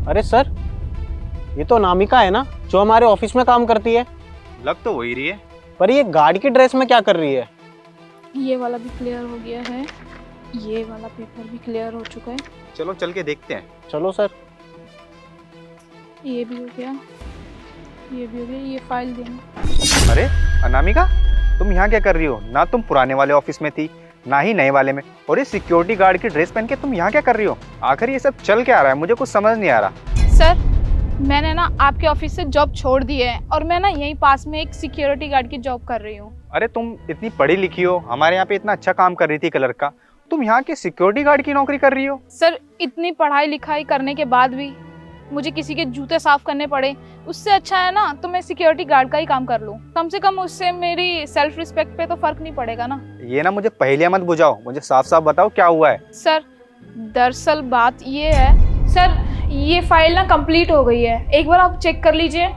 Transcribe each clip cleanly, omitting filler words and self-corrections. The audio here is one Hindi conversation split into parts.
अरे सर, ये तो अनामिका है ना, जो हमारे ऑफिस में काम करती है। लग तो वही रही है। पर ये गार्ड की ड्रेस में क्या कर रही है? ये वाला भी क्लियर हो गया है, ये वाला पेपर भी क्लियर हो चुका है, चलो चल के देखते हैं। चलो सर। ये भी हो गया, ये भी हो गया। ये फाइल देना। अरे अनामिका, तुम यहाँ क्या कर रही हो? ना तुम पुराने वाले ऑफिस में थी, ना ही नए वाले में, और ये सिक्योरिटी गार्ड की ड्रेस पहन के तुम यहाँ क्या कर रही हो? आखिर ये सब चल क्या रहा है? मुझे कुछ समझ नहीं आ रहा। सर, मैंने ना आपके ऑफिस से जॉब छोड़ दी है और मैं ना यहीं पास में एक सिक्योरिटी गार्ड की जॉब कर रही हूँ। अरे तुम इतनी पढ़ी लिखी हो, हमारे यहाँ पे इतना अच्छा काम कर रही थी कलर का, तुम यहाँ के सिक्योरिटी गार्ड की नौकरी कर रही हो? सर, इतनी पढ़ाई लिखाई करने के बाद भी मुझे किसी के जूते साफ करने पड़े, उससे अच्छा है ना तो मैं सिक्योरिटी गार्ड का ही काम कर लूँ। कम से कम उससे मेरी सेल्फ रिस्पेक्ट पे तो फर्क नहीं पड़ेगा ना। ये ना मुझे पहेलियां मत बुझाओ, मुझे साफ साफ बताओ क्या हुआ है। सर, दरअसल बात ये है सर, ये फाइल ना कंप्लीट हो गई है, एक बार आप चेक कर लीजिए।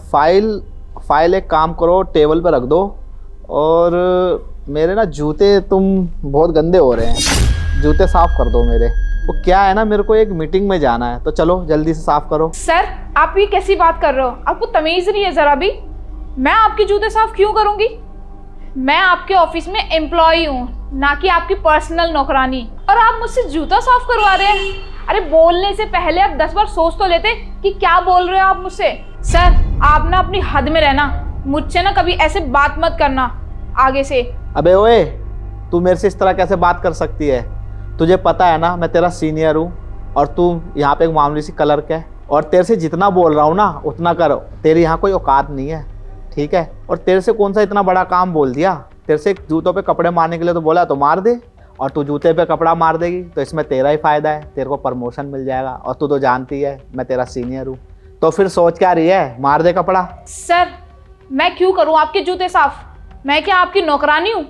फाइल एक काम करो, टेबल पे रख दो। और मेरे ना जूते तुम बहुत गंदे हो रहे हैं, जूते साफ कर दो मेरे। वो क्या है ना, मेरे को एक मीटिंग में जाना है, तो चलो जल्दी से साफ करो। सर, आप ये कैसी बात कर रहे हो? आपको तमीज नहीं है जरा भी? मैं आपके जूते साफ क्यों करूंगी? मैं आपके ऑफिस में एम्प्लॉय हूँ, ना कि आपकी पर्सनल नौकरानी, और आप मुझसे जूता साफ करवा रहे हैं। अरे बोलने से पहले आप 10 बार सोच तो लेते कि क्या बोल रहे हो आप मुझसे। सर, आप ना अपनी हद में रहना, मुझसे ना कभी ऐसे बात मत करना आगे से। अबे ओए, तू मेरे से इस तरह कैसे बात कर सकती है? तुझे पता है ना मैं तेरा सीनियर हूँ, और तू यहाँ पे एक मामूली सी क्लर्क है, और तेरे से जितना बोल रहा हूँ ना उतना कर। तेरी यहाँ कोई औकात नहीं है, ठीक है? और तेरे से कौन सा इतना बड़ा काम बोल दिया? तेरे से जूतों पे कपड़े मारने के लिए तो बोला, तो मार दे, और तू जूते पे कपड़ा मार देगी तो इसमें तेरा ही फायदा है, तेरे को प्रमोशन मिल जाएगा। और तू तो जानती है मैं तेरा सीनियर हूँ, तो फिर सोच क्या रही है? मार दे कपड़ा। सर, मैं क्यों करूँ आपके जूते साफ? मैं क्या आपकी नौकरानी हूँ,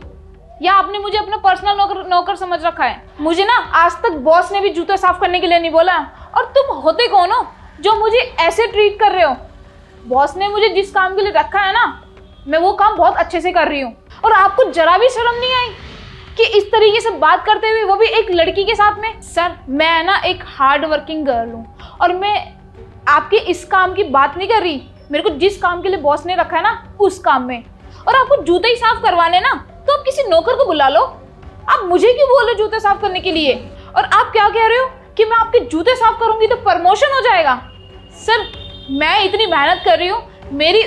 या आपने मुझे अपना पर्सनल नौकर समझ रखा है? मुझे ना आज तक बॉस ने भी जूते साफ करने के लिए नहीं बोला, और तुम होते कौन हो जो मुझे ऐसे ट्रीट कर रहे हो? बॉस ने मुझे जिस काम के लिए रखा है ना, मैं वो काम बहुत अच्छे से कर रही हूँ, और आपको जरा भी शर्म नहीं आई कि इस तरीके से बात करते हुए, वो भी एक लड़की के साथ में? सर, मैं ना एक हार्ड वर्किंग गर्ल हूँ, और मैं आपके इस काम की बात नहीं कर रही। मेरे को जिस काम के लिए बॉस ने रखा है ना, उस काम में। और आपको जूते ही साफ करवाने ना, तो आप किसी नौकर को बुला लो। आप मुझे क्यों बोल रहे जूते साफ करने के लिए? और आप क्या कह रहे हो कि मैं आपके जूते साफ करूंगी तो प्रमोशन हो जाएगा? सर, मैं इतनी मेहनत कर रही हूँ, मेरी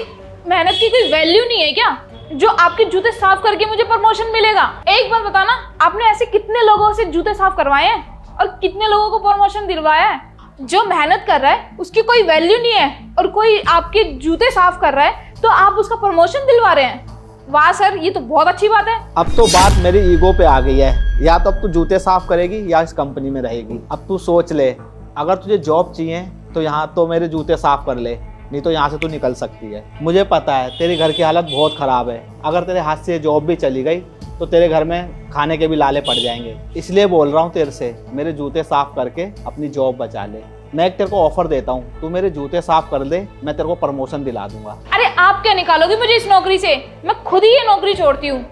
मेहनत की कोई वैल्यू नहीं है क्या, जो आपके जूते साफ करके मुझे प्रमोशन मिलेगा? एक बार बताना, आपने ऐसे कितने लोगों से जूते साफ करवाए हैं और कितने लोगों को प्रमोशन दिलवाया है? जो मेहनत कर रहा है उसकी कोई वैल्यू नहीं है, और कोई आपके जूते साफ कर रहा है तो आप उसका प्रमोशन दिलवा रहे हैं। वाह सर, ये तो बहुत अच्छी बात है। अब तो बात मेरी ईगो पे आ गई है, या तो अब तू जूते साफ करेगी या इस कंपनी में रहेगी। अब तू सोच ले, अगर तुझे जॉब चाहिए तो यहाँ तो मेरे जूते साफ कर ले, नहीं तो यहाँ से तू निकल सकती है। मुझे पता है तेरी घर की हालत बहुत ख़राब है, अगर तेरे हाथ से जॉब भी चली गई तो तेरे घर में खाने के भी लाले पड़ जाएंगे। इसलिए बोल रहा हूँ तेरे से, मेरे जूते साफ करके अपनी जॉब बचा ले। मैं एक तेरे को ऑफर देता हूँ, तू मेरे जूते साफ कर दे, मैं तेरे को प्रमोशन दिला दूंगा। अरे आप क्या निकालोगे मुझे इस नौकरी से? मैं खुद ही ये नौकरी छोड़ती हूँ।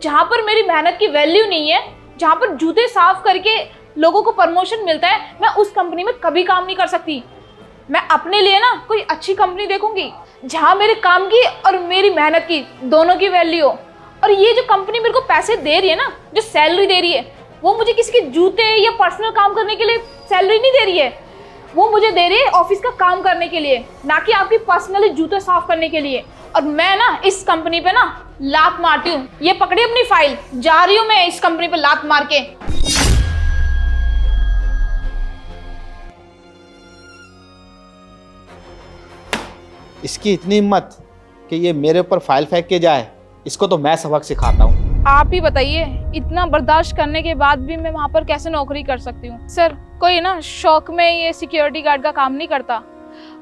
जहाँ पर मेरी मेहनत की वैल्यू नहीं है, जहाँ पर जूते साफ करके लोगों को प्रमोशन मिलता है, मैं उस कंपनी में कभी काम नहीं कर सकती। मैं अपने लिए ना कोई अच्छी कंपनी देखूंगी, जहाँ मेरे काम की और मेरी मेहनत की दोनों की वैल्यू हो। और ये जो कंपनी मेरे को पैसे दे रही है ना, जो सैलरी दे रही है, वो मुझे किसी के जूते या पर्सनल काम करने के लिए सैलरी नहीं दे रही है, वो मुझे दे रही है ऑफिस का काम करने के लिए, ना कि आपकी पर्सनली जूते साफ करने के लिए। और मैं ना इस कंपनी पे ना लात मारती हूँ। ये पकड़ी अपनी फाइल, जा रही हूँ मैं इस कंपनी पे लात मार के। इसकी इतनी हिम्मत कि ये मेरे ऊपर फाइल फेंक के जाए, इसको तो मैं सबक सिखाता हूँ। आप ही बताइए, इतना बर्दाश्त करने के बाद भी मैं वहाँ पर कैसे नौकरी कर सकती हूँ? सर, कोई ना शौक में ये सिक्योरिटी गार्ड का काम नहीं करता,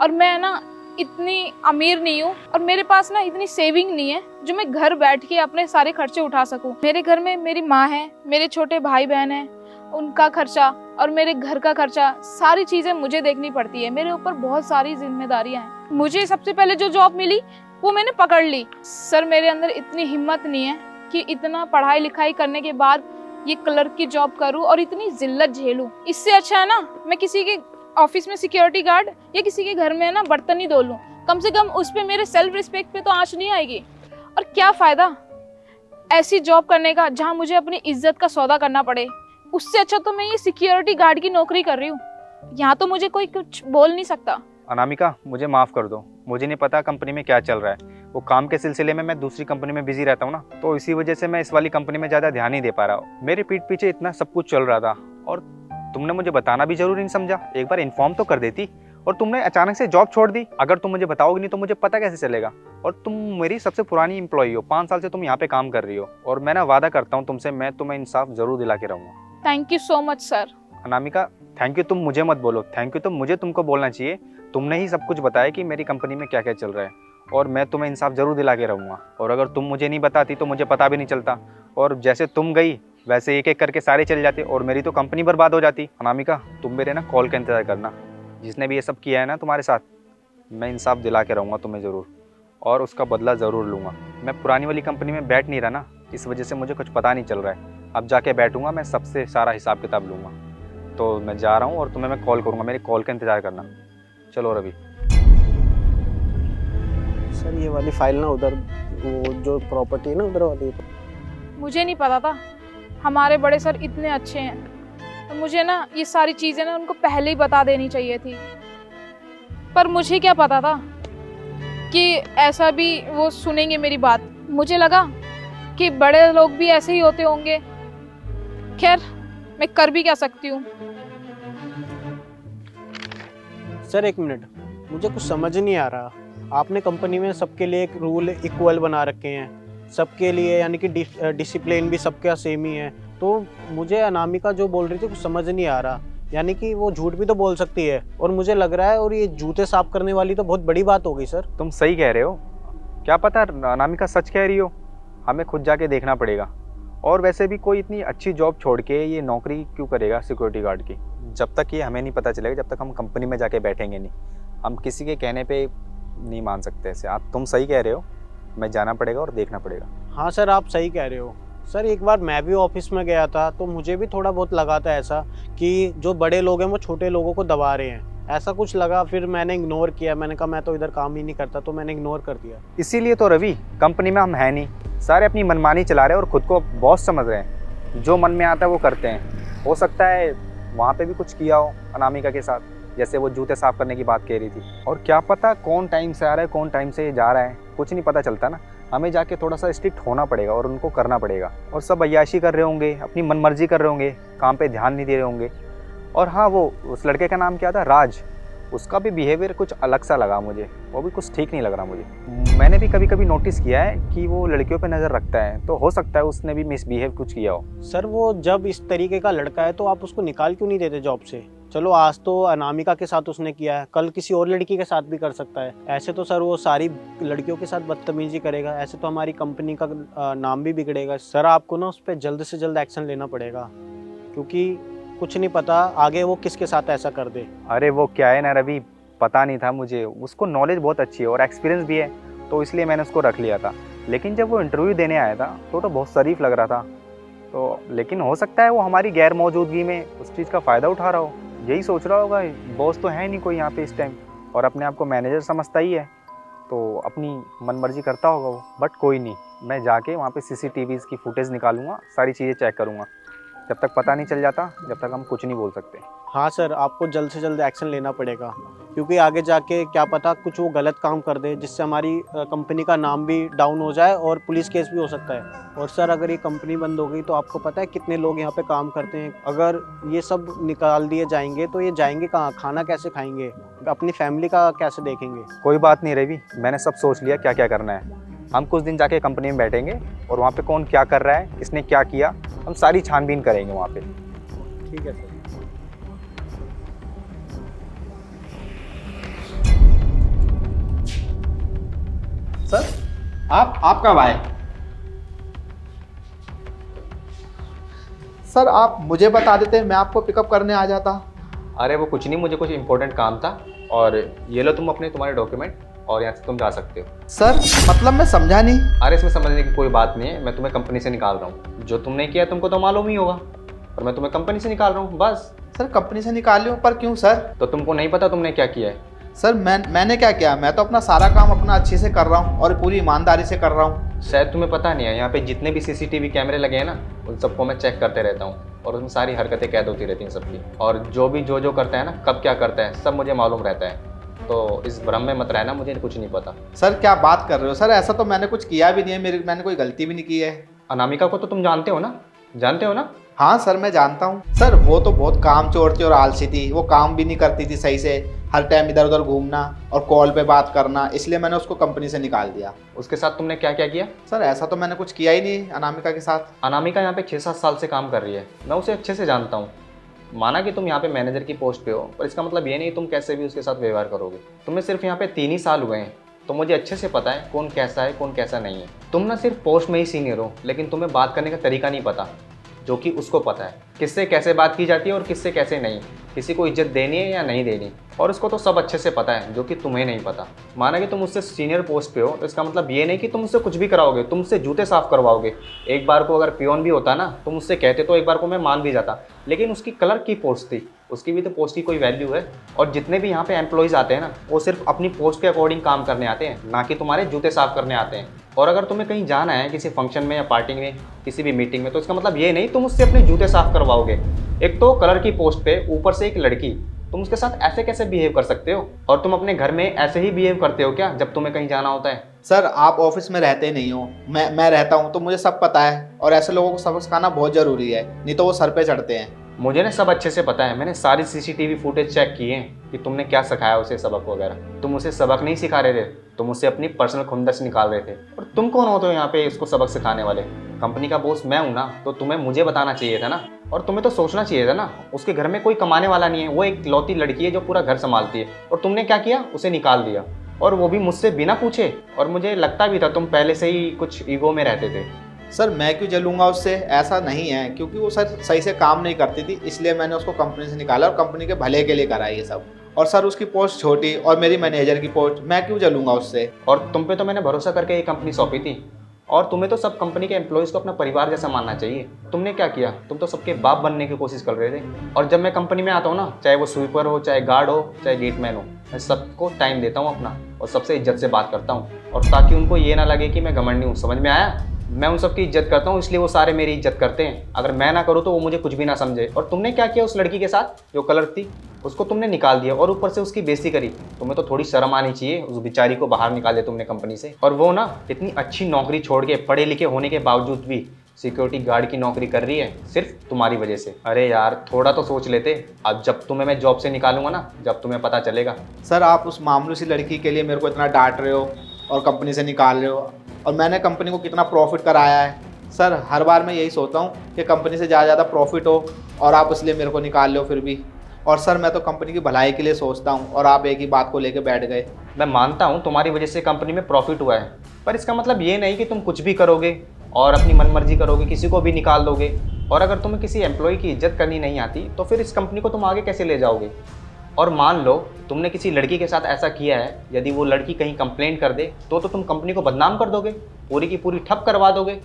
और मैं ना इतनी अमीर नहीं हूँ, और मेरे पास ना इतनी सेविंग नहीं है जो मैं घर बैठ के अपने सारे खर्चे उठा सकूँ। मेरे घर में मेरी माँ है, मेरे छोटे भाई बहन हैं, उनका खर्चा और मेरे घर का खर्चा, सारी चीज़ें मुझे देखनी पड़ती है। मेरे ऊपर बहुत सारी जिम्मेदारियाँ हैं। मुझे सबसे पहले जो जॉब मिली वो मैंने पकड़ ली। सर, मेरे अंदर इतनी हिम्मत नहीं है कि इतना पढ़ाई लिखाई करने के बाद ये क्लर्क की जॉब करूं और इतनी जिल्लत झेलूं। इससे अच्छा है ना मैं किसी के ऑफिस में सिक्योरिटी गार्ड या किसी के घर में ना बर्तन ही धो लूँ, कम से कम उस पे मेरे सेल्फ रिस्पेक्ट पे तो आंच नहीं आएगी। और क्या फ़ायदा ऐसी जॉब करने का जहाँ मुझे अपनी इज्जत का सौदा करना पड़े। उससे अच्छा तो मैं ये सिक्योरिटी गार्ड की नौकरी कर रही हूँ। यहाँ तो मुझे कोई कुछ बोल नहीं सकता। अनामिका, मुझे माफ़ कर दो, मुझे नहीं पता कंपनी में क्या चल रहा है। वो काम के सिलसिले में मैं दूसरी कंपनी में बिजी रहता हूँ ना, तो इसी वजह से मैं इस वाली कंपनी में ज़्यादा ध्यान नहीं दे पा रहा हूँ। मेरे पीठ पीछे इतना सब कुछ चल रहा था और तुमने मुझे बताना भी जरूरी नहीं समझा। एक बार इन्फॉर्म तो कर देती, और तुमने अचानक से जॉब छोड़ दी। अगर तुम मुझे बताओगी नहीं तो मुझे पता कैसे चलेगा। और तुम मेरी सबसे पुरानी एम्प्लॉई हो, 5 साल से तुम यहाँ पे काम कर रही हो, और मैं ना वादा करता हूँ तुमसे, मैं तुम्हें इंसाफ जरूर दिला के रहूँगा। Thank you so much sir. Anamika, thank you तुम मुझे मत बोलो, थैंक यू तो मुझे तुमको बोलना चाहिए। तुमने ही सब कुछ बताया कि मेरी कंपनी में क्या क्या चल रहा है, और मैं तुम्हें इंसाफ जरूर दिला के रहूँगा। और अगर तुम मुझे नहीं बताती तो मुझे पता भी नहीं चलता, और जैसे तुम गई वैसे एक एक करके सारे चले जाते और मेरी तो कंपनी बर्बाद हो जाती। अनामिका, तुम मेरे ना कॉल का इंतज़ार करना। जिसने भी ये सब किया है ना तुम्हारे साथ, मैं इंसाफ दिला के रहूँगा तुम्हें ज़रूर, और उसका बदला ज़रूर लूँगा। मैं पुरानी वाली कंपनी में बैठ नहीं रहा ना, इस वजह से मुझे कुछ पता नहीं चल रहा है। अब जाके बैठूँगा, मैं सबसे सारा हिसाब किताब लूँगा। तो मैं जा रहा हूँ और तुम्हें मैं कॉल करूँगा, मेरी कॉल का इंतज़ार करना। चलो रवि। सर ये वाली फाइल ना उधर, वो जो प्रॉपर्टी है ना उधर वाली। मुझे नहीं पता था हमारे बड़े सर इतने अच्छे हैं। तो मुझे ना ये सारी चीज़ें ना उनको पहले ही बता देनी चाहिए थी, पर मुझे क्या पता था कि ऐसा भी वो सुनेंगे मेरी बात। मुझे लगा कि बड़े लोग भी ऐसे ही होते होंगे। खैर, मैं कर भी क्या सकती हूँ। सर एक मिनट, मुझे कुछ समझ नहीं आ रहा। आपने कंपनी में सबके लिए एक रूल इक्वल बना रखे हैं, सबके लिए, यानी कि डिसिप्लिन भी सबका सेम ही है। तो मुझे अनामिका जो बोल रही थी कुछ समझ नहीं आ रहा, यानी कि वो झूठ भी तो बोल सकती है, और मुझे लग रहा है, और ये जूते साफ करने वाली तो बहुत बड़ी बात हो गई सर। तुम सही कह रहे हो, क्या पता अनामिका सच कह रही हो, हमें खुद जाके देखना पड़ेगा। और वैसे भी कोई इतनी अच्छी जॉब छोड़ के ये नौकरी क्यों करेगा सिक्योरिटी गार्ड की? जब तक ये हमें नहीं पता चलेगा, जब तक हम कंपनी में जाके बैठेंगे नहीं, हम किसी के कहने पे नहीं मान सकते ऐसे। आप तुम सही कह रहे हो, मैं जाना पड़ेगा और देखना पड़ेगा। हाँ सर, आप सही कह रहे हो। सर एक बार मैं भी ऑफिस में गया था, तो मुझे भी थोड़ा बहुत लगा था ऐसा कि जो बड़े लोग हैं वो छोटे लोगों को दबा रहे हैं, ऐसा कुछ लगा। फिर मैंने इग्नोर किया, मैंने कहा मैं तो इधर काम ही नहीं करता, तो मैंने इग्नोर कर दिया। इसीलिए तो रवि, कंपनी में हम हैं नहीं, सारे अपनी मनमानी चला रहे हैं और खुद को बॉस समझ रहे हैं। जो मन में आता है वो करते हैं। हो सकता है वहाँ पे भी कुछ किया हो अनामिका के साथ, जैसे वो जूते साफ करने की बात कह रही थी। और क्या पता कौन टाइम से आ रहा है, कौन टाइम से जा रहा है, कुछ नहीं पता चलता ना। हमें जाके थोड़ा सा स्ट्रिक्ट होना पड़ेगा और उनको करना पड़ेगा। और सब अय्याशी कर रहे होंगे, अपनी मनमर्जी कर रहे होंगे, काम पे ध्यान नहीं दे रहे होंगे। और हाँ, वो उस लड़के का नाम क्या था, राज, उसका भी बिहेवियर कुछ अलग सा लगा मुझे, वो भी कुछ ठीक नहीं लग रहा मुझे। मैंने भी कभी कभी नोटिस किया है कि वो लड़कियों पे नज़र रखता है, तो हो सकता है उसने भी मिसबिहेव कुछ किया हो। सर वो जब इस तरीके का लड़का है तो आप उसको निकाल क्यों नहीं देते जॉब से? चलो आज तो अनामिका के साथ उसने किया है, कल किसी और लड़की के साथ भी कर सकता है। ऐसे तो सर वो सारी लड़कियों के साथ बदतमीजी करेगा, ऐसे तो हमारी कंपनी का नाम भी बिगड़ेगा। सर आपको ना उस पर जल्द से जल्द एक्शन लेना पड़ेगा, क्योंकि कुछ नहीं पता आगे वो किसके साथ ऐसा कर दे। अरे वो क्या है ना रवि, पता नहीं था मुझे, उसको नॉलेज बहुत अच्छी है और एक्सपीरियंस भी है, तो इसलिए मैंने उसको रख लिया था। लेकिन जब वो इंटरव्यू देने आया था तो बहुत शरीफ लग रहा था। तो लेकिन हो सकता है वो हमारी गैर मौजूदगी में उस चीज़ का फ़ायदा उठा रहा हो, यही सोच रहा होगा। बॉस तो है नहीं कोई यहाँ पे इस टाइम, और अपने आप को मैनेजर समझता ही है, तो अपनी मनमर्जी करता होगा वो। बट कोई नहीं, मैं जाके वहाँ पे CCTVs की फुटेज निकालूंगा, सारी चीज़ें चेक करूँगा। जब तक पता नहीं चल जाता, जब तक हम कुछ नहीं बोल सकते। हाँ सर, आपको जल्द से जल्द एक्शन लेना पड़ेगा, क्योंकि आगे जाके क्या पता कुछ वो गलत काम कर दे जिससे हमारी कंपनी का नाम भी डाउन हो जाए और पुलिस केस भी हो सकता है। और सर अगर ये कंपनी बंद हो गई तो आपको पता है कितने लोग यहाँ पे काम करते हैं। अगर ये सब निकाल दिए जाएंगे तो ये जाएंगे कहाँ, खाना कैसे खाएंगे, अपनी फैमिली का कैसे देखेंगे? कोई बात नहीं रवि, मैंने सब सोच लिया क्या क्या करना है। हम कुछ दिन जाके कंपनी में बैठेंगे और वहाँ पे कौन क्या कर रहा है, किसने क्या किया, हम सारी छानबीन करेंगे वहाँ पे। ठीक है सर। सर आप कब आए? सर आप मुझे बता देते, मैं आपको पिकअप करने आ जाता। अरे वो कुछ नहीं, मुझे कुछ इंपॉर्टेंट काम था, और ये लो तुम अपने तुम्हारे डॉक्यूमेंट, और यहाँ से तुम जा सकते हो। सर मतलब मैं समझा नहीं। अरे इसमें समझने की कोई बात नहीं है, मैं तुम्हें कंपनी से निकाल रहा हूँ। जो तुमने किया तुमको तो मालूम ही होगा। और मैं तुम्हें कंपनी से निकाल रहा हूँ बस। सर कंपनी से निकाल लियो, पर क्यों सर? तो तुमको नहीं पता तुमने क्या किया है? सर मैंने क्या किया? मैं तो अपना सारा काम अपना अच्छे से कर रहा हूँ और पूरी ईमानदारी से कर रहा हूँ। शायद तुम्हें पता नहीं है, यहाँ पे जितने भी सीसीटीवी कैमरे लगे हैं ना, उन सबको मैं चेक करते रहता हूँ और उसमें सारी हरकतें कैद होती रहती हैं सबकी। और जो भी जो करता है ना, कब क्या करता है, सब मुझे मालूम रहता है। तो इस भ्रम में मत रहना, मुझे कुछ नहीं पता। सर क्या बात कर रहे हो सर? ऐसा तो मैंने कुछ किया भी नहीं है, मैंने कोई गलती भी नहीं की है। अनामिका को तो तुम जानते हो ना? जानते हो ना? हाँ सर मैं जानता हूँ सर। वो तो बहुत काम चोर थी और आलसी थी, वो काम भी नहीं करती थी सही से, हर टाइम इधर उधर घूमना और कॉल पे बात करना, इसलिए मैंने उसको कंपनी से निकाल दिया। उसके साथ तुमने क्या क्या किया? सर ऐसा तो मैंने कुछ किया ही नहीं अनामिका के साथ। अनामिका यहाँ पे 6-7 साल से काम कर रही है, मैं उसे अच्छे से जानता हूँ। माना कि तुम यहाँ पे मैनेजर की पोस्ट पे हो, पर इसका मतलब ये नहीं तुम कैसे भी उसके साथ व्यवहार करोगे। तुम्हें सिर्फ यहाँ पे 3 ही साल हुए हैं, तो मुझे अच्छे से पता है कौन कैसा है कौन कैसा नहीं है। तुम ना सिर्फ पोस्ट में ही सीनियर हो, लेकिन तुम्हें बात करने का तरीका नहीं पता, जो कि उसको पता है किससे कैसे बात की जाती है और किससे कैसे नहीं, किसी को इज्जत देनी है या नहीं देनी। और उसको तो सब अच्छे से पता है, जो कि तुम्हें नहीं पता। माना कि तुम उससे सीनियर पोस्ट पे हो, तो इसका मतलब ये नहीं कि तुम उससे कुछ भी कराओगे, तुम उससे जूते साफ करवाओगे। एक बार को अगर पियोन भी होता ना, तुम उससे कहते तो एक बार को मैं मान भी जाता, लेकिन उसकी क्लर्क की पोस्ट थी, उसकी भी तो पोस्ट की कोई वैल्यू है। और जितने भी यहाँ पे एम्प्लॉयज़ आते हैं ना, वो सिर्फ अपनी पोस्ट के अकॉर्डिंग काम करने आते हैं, ना कि तुम्हारे जूते साफ करने आते हैं। और अगर तुम्हें कहीं जाना है किसी फंक्शन में या पार्टी में, किसी भी मीटिंग में, तो इसका मतलब ये नहीं तुम उससे अपने जूते साफ करवाओगे। एक तो कलर की पोस्ट पे, ऊपर से एक लड़की, तुम उसके साथ ऐसे कैसे बिहेव कर सकते हो? और तुम अपने घर में ऐसे ही बिहेव करते हो क्या जब तुम्हें कहीं जाना होता है? सर आप ऑफिस में रहते नहीं हो, मैं रहता हूँ, तो मुझे सब पता है। और ऐसे लोगों को सबक सिखाना बहुत ज़रूरी है, नहीं तो वो सर पे चढ़ते हैं। मुझे ना सब अच्छे से पता है, मैंने सारी सीसीटीवी फुटेज चेक किए हैं कि तुमने क्या सिखाया उसे, सबक वगैरह। तुम उसे सबक नहीं सिखा रहे थे, तुम उसे अपनी पर्सनल खुंदस निकाल रहे थे। और तुम कौन हो तो यहाँ पे इसको सबक सिखाने वाले? कंपनी का बॉस मैं हूँ ना, तो तुम्हें मुझे बताना चाहिए था ना। और तुम्हें तो सोचना चाहिए था ना, उसके घर में कोई कमाने वाला नहीं है, वो एक लौती लड़की है जो पूरा घर संभालती है। और तुमने क्या किया? उसे निकाल दिया, और वो भी मुझसे बिना पूछे। और मुझे लगता भी था तुम पहले से ही कुछ ईगो में रहते थे। सर मैं क्यों जलूंगा उससे? ऐसा नहीं है, क्योंकि वो सर सही से काम नहीं करती थी, इसलिए मैंने उसको कंपनी से निकाला और कंपनी के भले के लिए करा ये सब। और सर उसकी पोस्ट छोटी और मेरी मैनेजर की पोस्ट, मैं क्यों जलूंगा उससे? और तुम पे तो मैंने भरोसा करके ये कंपनी सौंपी थी, और तुम्हें तो सब कंपनी के एम्प्लॉयज़ को अपना परिवार जैसा मानना चाहिए। तुमने क्या किया? तुम तो सबके बाप बनने की कोशिश कर रहे थे। और जब मैं कंपनी में आता हूँ ना, चाहे वो स्वीपर हो, चाहे गार्ड हो, चाहे गेटमैन हो, मैं सबको टाइम देता हूँ अपना, और सबसे इज्जत से बात करता हूँ, और ताकि उनको ये ना लगे कि मैं घमंडी हूँ। समझ में आया? मैं उन सबकी इज्जत करता हूँ, इसलिए वो सारे मेरी इज्जत करते हैं। अगर मैं ना करूँ तो वो मुझे कुछ भी ना समझे। और तुमने क्या किया उस लड़की के साथ जो कलर थी? उसको तुमने निकाल दिया और ऊपर से उसकी बेइज्जती करी। तुम्हें तो थोड़ी शर्म आनी चाहिए, उस बेचारी को बाहर निकाल दिया तुमने कंपनी से। और वो ना इतनी अच्छी नौकरी छोड़ के, पढ़े लिखे होने के बावजूद भी सिक्योरिटी गार्ड की नौकरी कर रही है, सिर्फ तुम्हारी वजह से। अरे यार थोड़ा तो सोच लेते। अब जब तुम्हें मैं जॉब से निकालूंगा ना, जब तुम्हें पता चलेगा। सर आप उस मामूली सी लड़की के लिए मेरे को इतना डांट रहे हो और कंपनी से निकाल रहे हो, और मैंने कंपनी को कितना प्रॉफिट कराया है। सर हर बार मैं यही सोचता हूँ कि कंपनी से ज़्यादा प्रॉफिट हो, और आप इसलिए मेरे को निकाल लो फिर भी। और सर मैं तो कंपनी की भलाई के लिए सोचता हूँ, और आप एक ही बात को लेके बैठ गए। मैं मानता हूँ तुम्हारी वजह से कंपनी में प्रॉफिट हुआ है, पर इसका मतलब ये नहीं कि तुम कुछ भी करोगे और अपनी मनमर्जी करोगे, किसी को भी निकाल दोगे। और अगर तुम्हें किसी एम्प्लॉय की इज्जत करनी नहीं आती, तो फिर इस कंपनी को तुम आगे कैसे ले जाओगे? और मान लो तुमने किसी लड़की के साथ ऐसा किया है, यदि वो लड़की कहीं कंप्लेंट कर दे तो तुम कंपनी को बदनाम कर दोगे, पूरी की पूरी ठप करवा दोगे।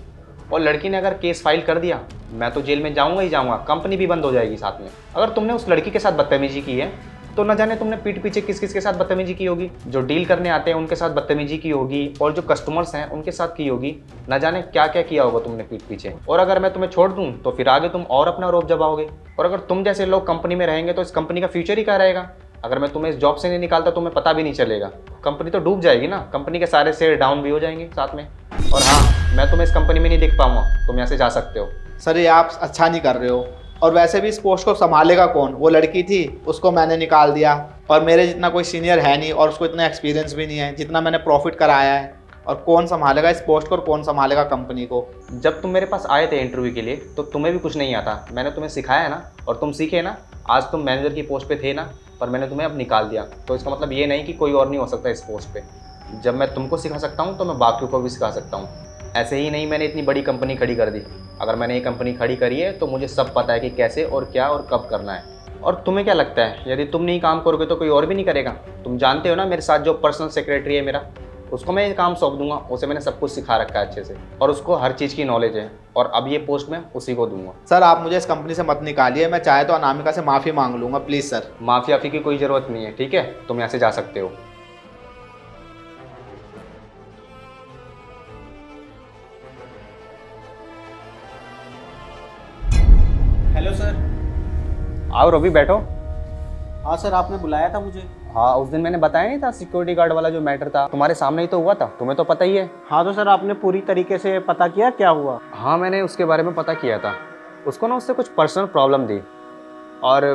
और लड़की ने अगर केस फाइल कर दिया, मैं तो जेल में जाऊंगा ही जाऊंगा, कंपनी भी बंद हो जाएगी साथ में। अगर तुमने उस लड़की के साथ बदतमीजी की है, तो न जाने तुमने पीठ पीछे किस किस के साथ बदतमीजी की होगी। जो डील करने आते हैं उनके साथ बदतमीजी की होगी, और जो कस्टमर्स हैं उनके साथ की होगी। न जाने क्या क्या किया होगा तुमने पीठ पीछे। और अगर मैं तुम्हें छोड़ दूं तो फिर आगे तुम और अपना रोब जमाओगे। और अगर तुम जैसे लोग कंपनी में रहेंगे तो इस कंपनी का फ्यूचर ही क्या रहेगा? अगर मैं तुम्हें इस जॉब से नहीं निकालता, तुम्हें पता भी नहीं चलेगा, कंपनी तो डूब जाएगी ना, कंपनी के सारे शेयर डाउन भी हो जाएंगे साथ में। और हाँ, मैं तुम्हें इस कंपनी में नहीं देख पाऊंगा, तुम यहाँ से जा सकते हो। सर ये आप अच्छा नहीं कर रहे हो, और वैसे भी इस पोस्ट को संभालेगा कौन? वो लड़की थी, उसको मैंने निकाल दिया, और मेरे जितना कोई सीनियर है नहीं, और उसको इतना एक्सपीरियंस भी नहीं है जितना मैंने प्रॉफिट कराया है। और कौन संभालेगा इस पोस्ट को, और कौन संभालेगा कंपनी को? जब तुम मेरे पास आए थे इंटरव्यू के लिए, तो तुम्हें भी कुछ नहीं आता, मैंने तुम्हें सिखाया है ना, और तुम सीखे ना। आज तुम मैनेजर की पोस्ट पे थे ना, पर मैंने तुम्हें अब निकाल दिया, तो इसका मतलब ये नहीं कि कोई और नहीं हो सकता इस पोस्ट पे। जब मैं तुमको सिखा सकता हूँ तो मैं बाकियों को भी सिखा सकता हूँ। ऐसे ही नहीं मैंने इतनी बड़ी कंपनी खड़ी कर दी। अगर मैंने ये कंपनी खड़ी करी है तो मुझे सब पता है कि कैसे और क्या और कब करना है। और तुम्हें क्या लगता है, यदि तुम नहीं काम करोगे तो कोई और भी नहीं करेगा? तुम जानते हो ना मेरे साथ जो पर्सनल सेक्रेटरी है मेरा, उसको मैं ये काम सौंप दूंगा, उसे मैंने सब कुछ सिखा रखा है अच्छे से और उसको हर चीज़ की नॉलेज है और अब ये पोस्ट मैं उसी को दूंगा। सर आप मुझे इस कंपनी से मत निकालिए, मैं चाहे तो अनामिका से माफ़ी मांग लूँगा, प्लीज़ सर। माफी आफी की कोई ज़रूरत नहीं है, ठीक है, तुम यहाँ से जा सकते हो। Hello sir. आओ रवि, बैठो। हाँ सर, आपने बुलाया था मुझे। हाँ, उस दिन मैंने बताया नहीं था सिक्योरिटी गार्ड वाला जो मैटर था, तुम्हारे सामने ही तो हुआ था, तुम्हें तो पता ही है। हाँ तो सर, आपने पूरी तरीके से पता किया क्या हुआ? हाँ, मैंने उसके बारे में पता किया था। उसको ना उससे कुछ पर्सनल प्रॉब्लम थी और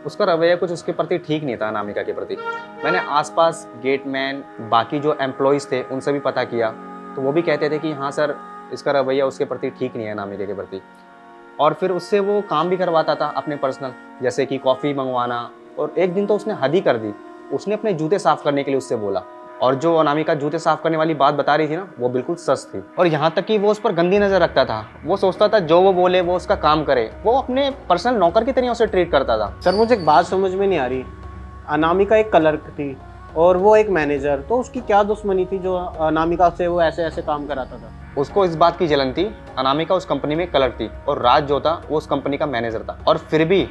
उसका रवैया कुछ उसके प्रति ठीक नहीं था, अनामिका के प्रति। मैंने आसपास गेटमैन, बाकी जो एम्प्लॉयज़ थे उनसे भी पता किया, तो वो भी कहते थे कि हाँ सर, इसका रवैया उसके प्रति ठीक नहीं है, अनामिका के प्रति। और फिर उससे वो काम भी करवाता था अपने पर्सनल, जैसे कि कॉफ़ी मंगवाना। और एक दिन तो उसने हद ही कर दी, उसने अपने जूते साफ़ करने के लिए उससे बोला। और जो अनामिका जूते साफ़ करने वाली बात बता रही थी ना, वो बिल्कुल सच थी। और यहाँ तक कि वो उस पर गंदी नज़र रखता था। वो सोचता था जो वो बोले वो उसका काम करे, वो अपने पर्सनल नौकर की तरह उसे ट्रीट करता था। सर मुझे एक बात समझ में नहीं आ रही, अनामिका एक क्लर्क थी और वो एक मैनेजर, तो उसकी क्या दुश्मनी थी जो अनामिका से वो ऐसे ऐसे काम कराता था? उसको इस बात की जलन थी, अनामिका उस कंपनी में क्लर्क थी और राज जो था वो उस कंपनी का मैनेजर था। और फिर भी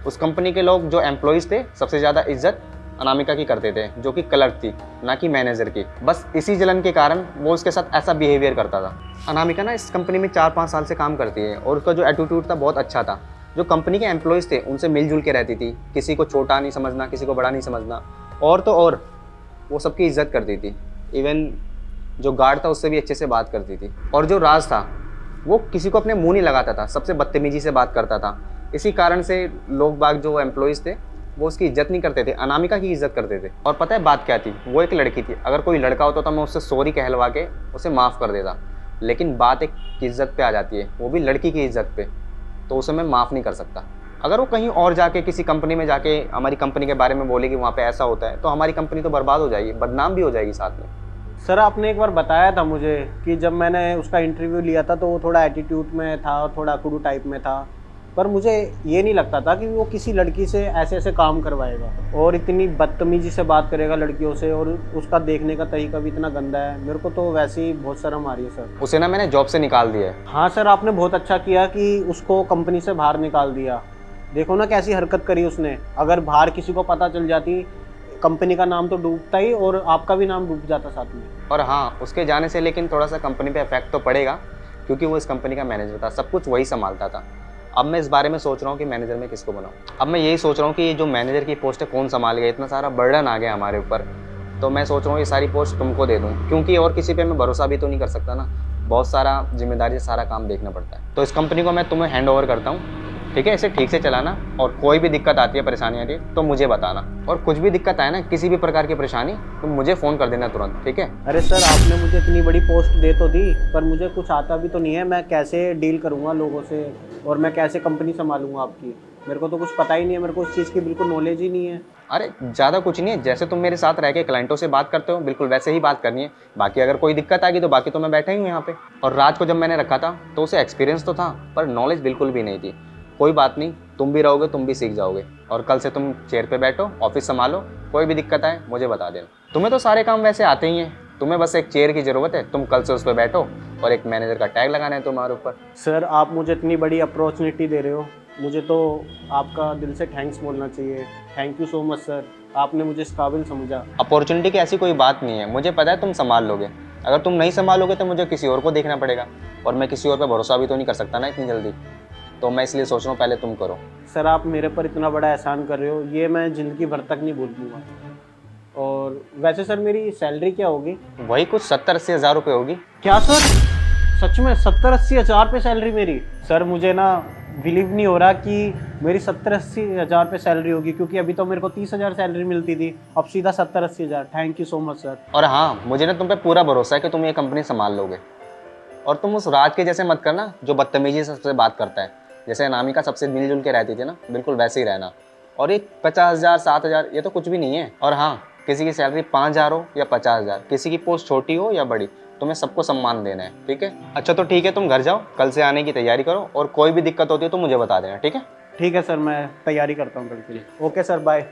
उस कंपनी के लोग जो एम्प्लॉयज़ थे सबसे ज़्यादा इज्जत अनामिका की करते थे, जो कि क्लर्क थी, ना कि मैनेजर की। बस इसी जलन के कारण वो उसके साथ ऐसा बिहेवियर करता था। अनामिका ना इस कंपनी में 4-5 साल से काम करती है और उसका जो एटीट्यूड था बहुत अच्छा था। जो कंपनी के एम्प्लॉयज़ थे उनसे मिलजुल के रहती थी, किसी को छोटा नहीं समझना, किसी को बड़ा नहीं समझना। और तो और वो सबकी इज्जत करती थी, इवन जो गार्ड था उससे भी अच्छे से बात करती थी। और जो राज था वो किसी को अपने मुंह नहीं लगाता था, सबसे बदतमीजी से बात करता था। इसी कारण से लोग बाग जो एम्प्लॉयज़ थे वो उसकी इज्जत नहीं करते थे, अनामिका की इज्जत करते थे। और पता है बात क्या थी, वो एक लड़की थी। अगर कोई लड़का होता तो मैं उससे सॉरी कहलवा के उसे माफ़ कर देता, लेकिन बात एक इज्जत पे आ जाती है, वो भी लड़की की इज्जत पे, तो उसे मैं माफ़ नहीं कर सकता। अगर वो कहीं और जाके किसी कंपनी में जाके हमारी कंपनी के बारे में बोले कि वहाँ पे ऐसा होता है, तो हमारी कंपनी तो बर्बाद हो जाएगी, बदनाम भी हो जाएगी साथ में। सर आपने एक बार बताया था मुझे कि जब मैंने उसका इंटरव्यू लिया था तो वो थोड़ा एटीट्यूड में था और थोड़ा कुड़ू टाइप में था, पर मुझे ये नहीं लगता था कि वो किसी लड़की से ऐसे ऐसे काम करवाएगा और इतनी बदतमीजी से बात करेगा लड़कियों से, और उसका देखने का तरीका भी इतना गंदा है। मेरे को तो वैसे ही बहुत शर्म आ रही है सर। उसे ना मैंने जॉब से निकाल दिया है। हाँ सर, आपने बहुत अच्छा किया कि उसको कंपनी से बाहर निकाल दिया। देखो ना कैसी हरकत करी उसने, अगर बाहर किसी को पता चल जाती, कंपनी का नाम तो डूबता ही और आपका भी नाम डूब जाता साथ में। और हाँ, उसके जाने से लेकिन थोड़ा सा कंपनी पे इफेक्ट तो पड़ेगा, क्योंकि वो इस कंपनी का मैनेजर था, सब कुछ वही संभालता था। अब मैं इस बारे में सोच रहा हूँ कि मैनेजर में किसको बनाऊँ। अब मैं यही सोच रहा हूँ कि ये जो मैनेजर की पोस्ट है कौन संभाल गया, इतना सारा बर्डन आ गया हमारे ऊपर। तो मैं सोच रहा हूँ ये सारी पोस्ट तुमको दे दूँ, क्योंकि और किसी पे मैं भरोसा भी तो नहीं कर सकता ना, बहुत सारा जिम्मेदारी से सारा काम देखना पड़ता है। तो इस कंपनी को मैं तुम्हें हैंड ओवर करता हूँ, ठीक है? इसे ठीक से चलाना और कोई भी दिक्कत आती है, परेशानी आती है तो मुझे बताना। और कुछ भी दिक्कत आए ना, किसी भी प्रकार की परेशानी, तो मुझे फ़ोन कर देना तुरंत, ठीक है? अरे सर, आपने मुझे इतनी बड़ी पोस्ट दे तो दी, पर मुझे कुछ आता भी तो नहीं है। मैं कैसे डील करूँगा लोगों से और मैं कैसे कंपनी संभालूंगा आपकी? मेरे को तो कुछ पता ही नहीं है, मेरे को उस चीज़ की बिल्कुल नॉलेज ही नहीं है। अरे ज़्यादा कुछ नहीं है, जैसे तुम मेरे साथ रह के क्लाइंटों से बात करते हो बिल्कुल वैसे ही बात करनी है। बाकी अगर कोई दिक्कत आएगी तो बाकी तो मैं बैठा ही हूँ यहाँ पे। और राज को जब मैंने रखा था तो उसे एक्सपीरियंस तो था, पर नॉलेज बिल्कुल भी नहीं थी। कोई बात नहीं, तुम भी रहोगे, तुम भी सीख जाओगे। और कल से तुम चेयर पे बैठो, ऑफिस संभालो, कोई भी दिक्कत आए मुझे बता देना। तुम्हें तो सारे काम वैसे आते ही हैं, तुम्हें बस एक चेयर की ज़रूरत है। तुम कल से उस पर बैठो और एक मैनेजर का टैग लगाना है तुम्हारे ऊपर। सर आप मुझे इतनी बड़ी अपॉर्चुनिटी दे रहे हो, मुझे तो आपका दिल से थैंक्स बोलना चाहिए। Thank you so much sir, आपने मुझे इस काबिल समझा। अपॉर्चुनिटी की ऐसी कोई बात नहीं है, मुझे पता है तुम संभाल लोगे। अगर तुम नहीं संभालोगे तो मुझे किसी और को देखना पड़ेगा, और मैं किसी और पर भरोसा भी तो नहीं कर सकता ना इतनी जल्दी। तो मैं इसलिए सोच रहा हूँ पहले तुम करो। सर आप मेरे पर इतना बड़ा एहसान कर रहे हो, ये मैं ज़िंदगी भर तक नहीं भूल दूँगा। और वैसे सर मेरी सैलरी क्या होगी? वही कुछ 70-80 हज़ार रुपये होगी। क्या सर, सच में 70-80 हज़ार पे सैलरी मेरी? सर मुझे ना बिलीव नहीं हो रहा कि मेरी 70-80 हज़ार पे सैलरी होगी, क्योंकि अभी तो मेरे को 30 हज़ार सैलरी मिलती थी, अब सीधा 70-80 हज़ार। Thank you so much sir. और हाँ, मुझे ना तुम पे पूरा भरोसा है कि तुम ये कंपनी संभाल लोगे। और तुम उस राज के जैसे मत करना जो बदतमीजी से सबसे बात करता है। जैसे अनामिका सबसे मिलजुल के रहती थी ना, बिल्कुल वैसे ही रहना। और ये 50,000 7,000 ये तो कुछ भी नहीं है। और हाँ, किसी की सैलरी 5,000 हो या 50,000, किसी की पोस्ट छोटी हो या बड़ी, तुम्हें सबको सम्मान देना है, ठीक है? अच्छा तो ठीक है, तुम घर जाओ, कल से आने की तैयारी करो, और कोई भी दिक्कत होती है तो मुझे बता देना, ठीक है? ठीक है सर, मैं तैयारी करता हूँ कल के लिए। Okay sir, bye.